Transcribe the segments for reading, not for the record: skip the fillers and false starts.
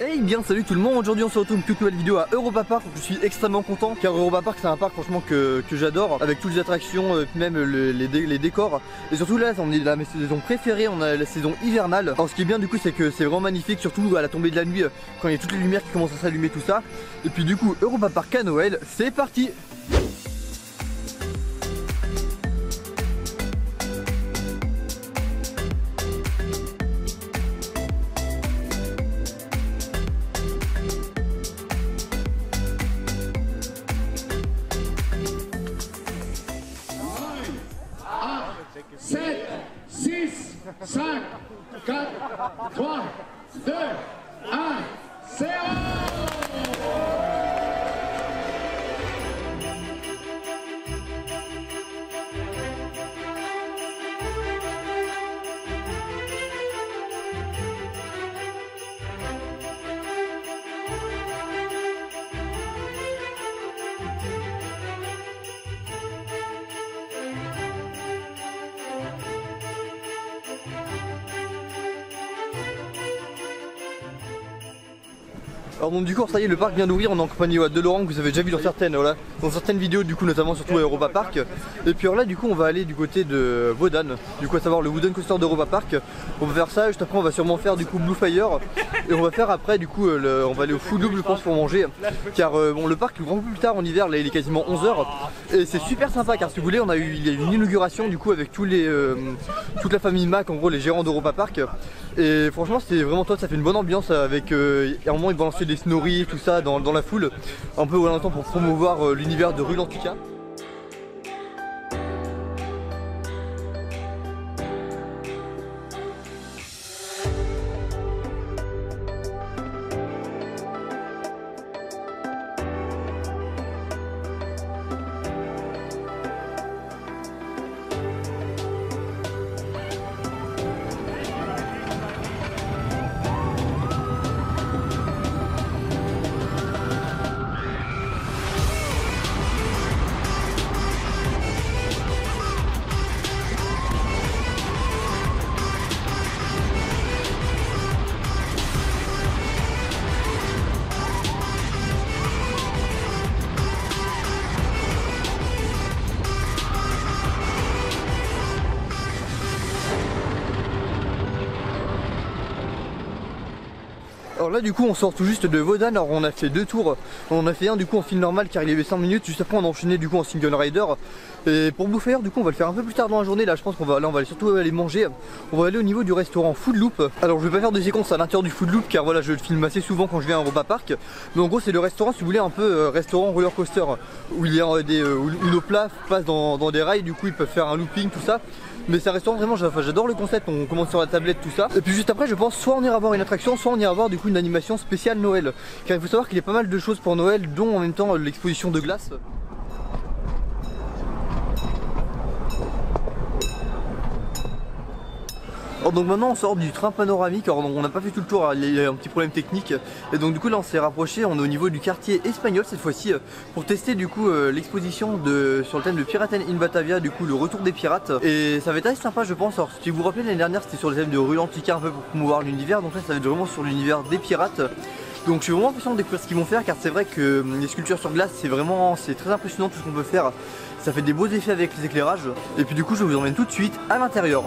Hey bien salut tout le monde, aujourd'hui on se retrouve une toute nouvelle vidéo à Europa Park. Je suis extrêmement content car Europa Park c'est un parc franchement que j'adore, avec toutes les attractions, même les décors. Et surtout là on est dans ma saison préférée, on a la saison hivernale. Alors ce qui est bien du coup c'est que c'est vraiment magnifique, surtout à la tombée de la nuit quand il y a toutes les lumières qui commencent à s'allumer, tout ça. Et puis du coup Europa Park à Noël, c'est parti. Alors donc du coup ça y est, le parc vient d'ouvrir, on est en compagnie de Laurent que vous avez déjà vu dans certaines vidéos, du coup notamment surtout à Europa Park. Et puis alors là du coup on va aller du côté de Wodan, du coup à savoir le Wooden Coaster d'Europa Park. On va faire ça, juste après on va sûrement faire du coup Blue Fire. Et on va faire après du coup on va aller au Food Loop je pense pour manger. Car bon le parc ouvre un peu plus tard en hiver, là il est quasiment 11h. Et c'est super sympa car si vous voulez il y a eu une inauguration du coup avec toute la famille Mac, en gros les gérants d'Europa Park. Et franchement c'était vraiment top, ça fait une bonne ambiance avec à un moment ils balançaient des snorris, tout ça dans la foule, un peu au temps pour promouvoir l'univers de Rulantica. Alors là du coup on sort tout juste de Wodan, alors on a fait deux tours. On a fait un du coup en fil normal car il y avait 5 minutes, juste après on a enchaîné du coup en single rider. Et pour Blue Fire du coup on va le faire un peu plus tard dans la journée, là je pense qu'on va aller surtout aller manger. On va aller au niveau du restaurant Food Loop. Alors je vais pas faire de séquences à l'intérieur du Food Loop car voilà je le filme assez souvent quand je viens à Europa Park. Mais en gros c'est le restaurant si vous voulez un peu restaurant roller coaster, où il y a où nos plats passent dans des rails, du coup ils peuvent faire un looping tout ça. Mais c'est un restaurant vraiment, j'adore le concept, on commence sur la tablette tout ça. Et puis juste après je pense soit on ira voir une attraction, soit on ira voir du coup une animation spéciale Noël. Car il faut savoir qu'il y a pas mal de choses pour Noël, dont en même temps l'exposition de glace. Alors donc maintenant on sort du train panoramique, alors on n'a pas fait tout le tour, il y a un petit problème technique. Et donc du coup là on s'est rapproché, on est au niveau du quartier espagnol cette fois-ci, pour tester du coup l'exposition sur le thème de Piraten in Batavia, du coup le retour des pirates. Et ça va être assez sympa je pense. Alors si vous vous rappelez l'année dernière c'était sur le thème de Rulantica un peu pour promouvoir l'univers, donc là ça va être vraiment sur l'univers des pirates. Donc je suis vraiment impatient de découvrir ce qu'ils vont faire car c'est vrai que les sculptures sur glace c'est très impressionnant tout ce qu'on peut faire. Ça fait des beaux effets avec les éclairages. Et puis du coup je vous emmène tout de suite à l'intérieur.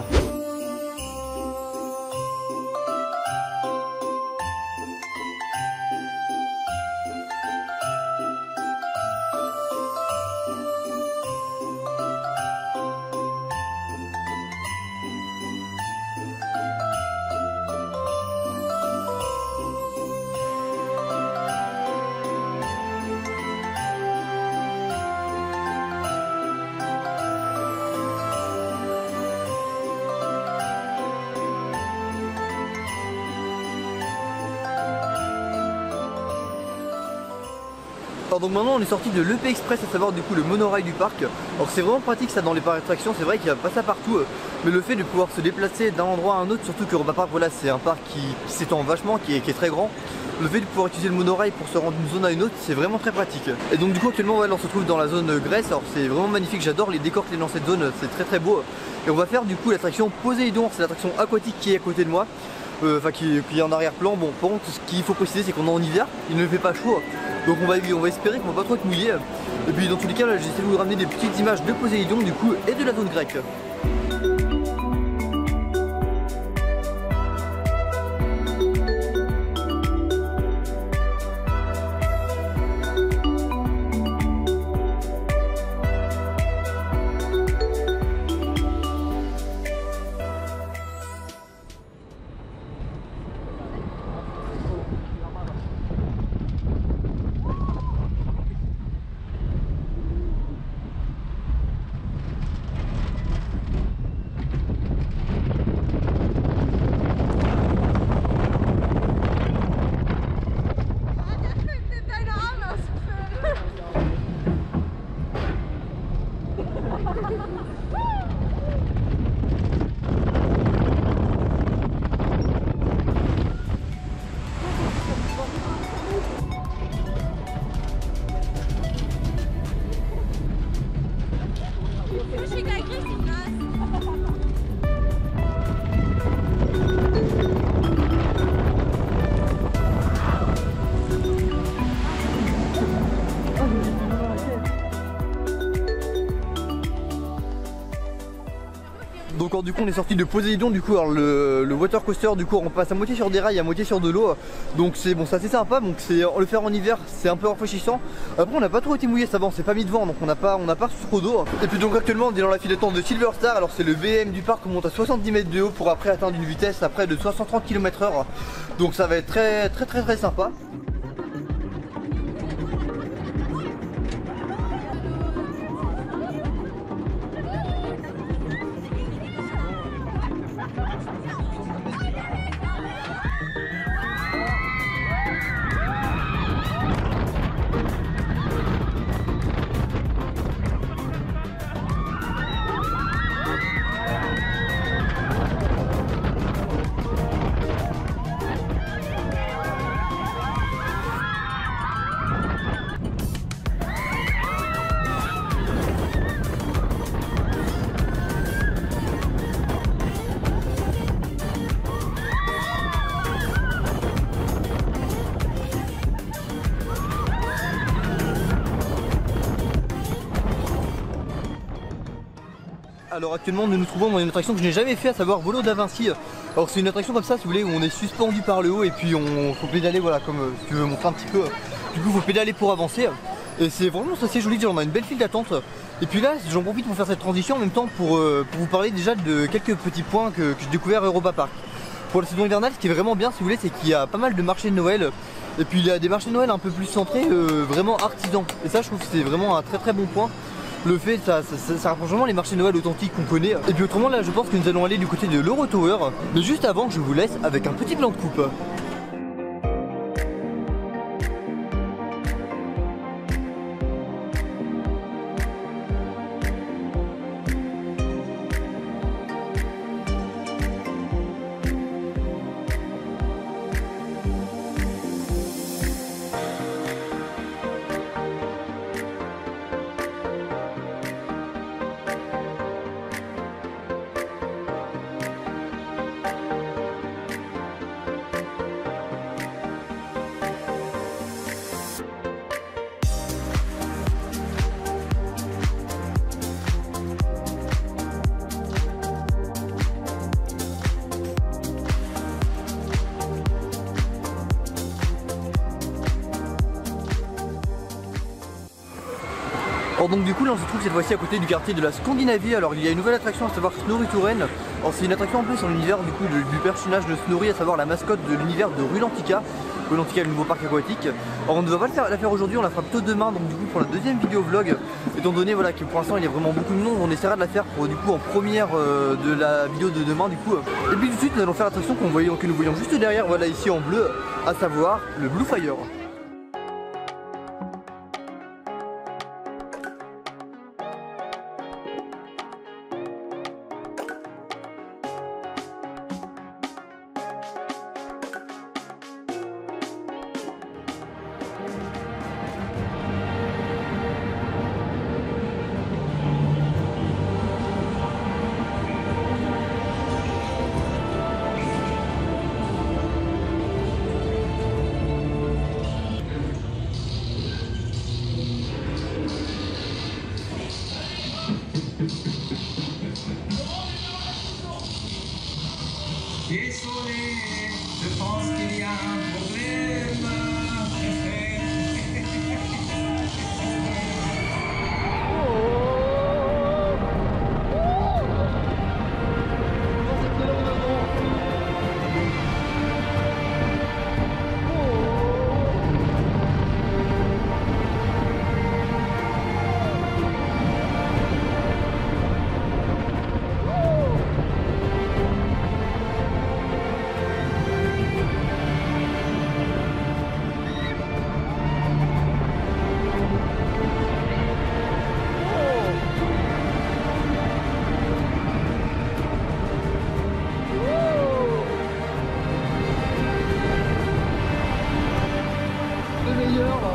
Alors donc maintenant on est sorti de l'EP Express, à savoir du coup le monorail du parc. Alors c'est vraiment pratique ça dans les parcs d'attractions, c'est vrai qu'il n'y a pas ça partout, mais le fait de pouvoir se déplacer d'un endroit à un autre, surtout que Europa Park voilà c'est un parc qui s'étend vachement, qui est très grand. Le fait de pouvoir utiliser le monorail pour se rendre d'une zone à une autre, c'est vraiment très pratique. Et donc du coup actuellement voilà, on se trouve dans la zone Grèce, alors c'est vraiment magnifique, j'adore les décors qu'il y a dans cette zone, c'est très beau. Et on va faire du coup l'attraction Poséidon, c'est l'attraction aquatique qui est à côté de moi. enfin qui est en arrière-plan. Bon, par contre, ce qu'il faut préciser, c'est qu'on est en hiver, il ne fait pas chaud, donc on va espérer qu'on va pas trop être mouillé. Et puis dans tous les cas, là, j'ai essayé de vous ramener des petites images de Poséidon du coup et de la zone grecque. Donc du coup on est sorti de Poséidon, du coup alors le water coaster du coup on passe à moitié sur des rails, à moitié sur de l'eau. Donc c'est bon, c'est assez sympa, donc c'est le faire en hiver, c'est un peu rafraîchissant. Après on n'a pas trop été mouillé, ça va, on s'est pas mis de vent, donc on n'a pas trop d'eau. Et puis donc actuellement on est dans la file d'attente de Silver Star. Alors c'est le BM du parc, on monte à 70 mètres de haut pour après atteindre une vitesse après de 330 km/h. Donc ça va être très sympa. Alors actuellement nous nous trouvons dans une attraction que je n'ai jamais fait, à savoir Volo da Vinci. Alors c'est une attraction comme ça si vous voulez où on est suspendu par le haut et puis on faut pédaler, voilà, comme si tu veux montrer un petit peu. Du coup il faut pédaler pour avancer. Et c'est vraiment assez joli, on a une belle file d'attente. Et puis là j'en profite pour faire cette transition en même temps pour vous parler déjà de quelques petits points que j'ai découvert à Europa Park. Pour la saison hivernale, ce qui est vraiment bien si vous voulez, c'est qu'il y a pas mal de marchés de Noël. Et puis il y a des marchés de Noël un peu plus centrés, vraiment artisans. Et ça je trouve que c'est vraiment un très bon point. Le fait, ça rapproche vraiment les marchés de Noël authentiques qu'on connaît. Et puis autrement là je pense que nous allons aller du côté de l'Euro Tower. Mais juste avant je vous laisse avec un petit plan de coupe. Alors donc du coup là on se trouve cette fois-ci à côté du quartier de la Scandinavie. Alors il y a une nouvelle attraction, à savoir Snorri Touren. Alors c'est une attraction en plus sur l'univers du coup du personnage de Snorri, à savoir la mascotte de l'univers de Rulantica. Rulantica est le nouveau parc aquatique. Alors on ne va pas la faire aujourd'hui, on la fera plutôt demain, donc du coup pour la deuxième vidéo vlog. Étant donné voilà que pour l'instant il y a vraiment beaucoup de monde, on essaiera de la faire pour du coup en première de la vidéo de demain du coup. Et puis tout de suite nous allons faire l'attraction que nous voyons juste derrière, voilà ici en bleu, à savoir le Blue Fire. skieur.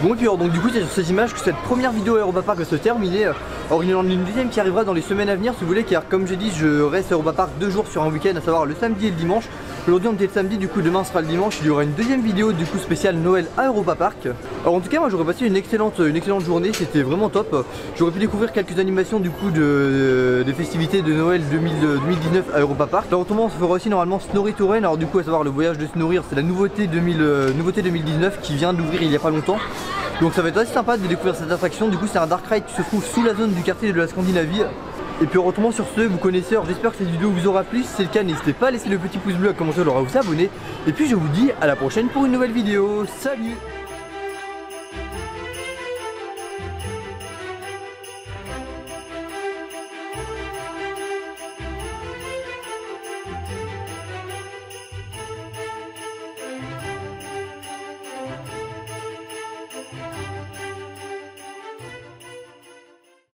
Bon et puis alors, donc du coup c'est sur ces images que cette première vidéo Europa Park va se terminer. Alors il y en a une deuxième qui arrivera dans les semaines à venir si vous voulez, car comme j'ai dit je reste à Europa Park 2 jours sur un week-end, à savoir le samedi et le dimanche. Aujourd'hui on était le samedi, du coup demain sera le dimanche. Il y aura une deuxième vidéo du coup spéciale Noël à Europa Park. Alors en tout cas moi j'aurais passé une excellente journée, c'était vraiment top. J'aurais pu découvrir quelques animations du coup des festivités de Noël 2019 à Europa Park. Là autrement on se fera aussi normalement Snorri Touren. Alors du coup à savoir le voyage de Snorri, c'est la nouveauté 2019 qui vient d'ouvrir il n'y a pas longtemps. Donc ça va être assez sympa de découvrir cette attraction. Du coup c'est un dark ride qui se trouve sous la zone du quartier de la Scandinavie. Et puis autrement sur ce, vous connaissez, alors j'espère que cette vidéo vous aura plu. Si c'est le cas, n'hésitez pas à laisser le petit pouce bleu, à commenter, à vous abonner. Et puis je vous dis à la prochaine pour une nouvelle vidéo. Salut!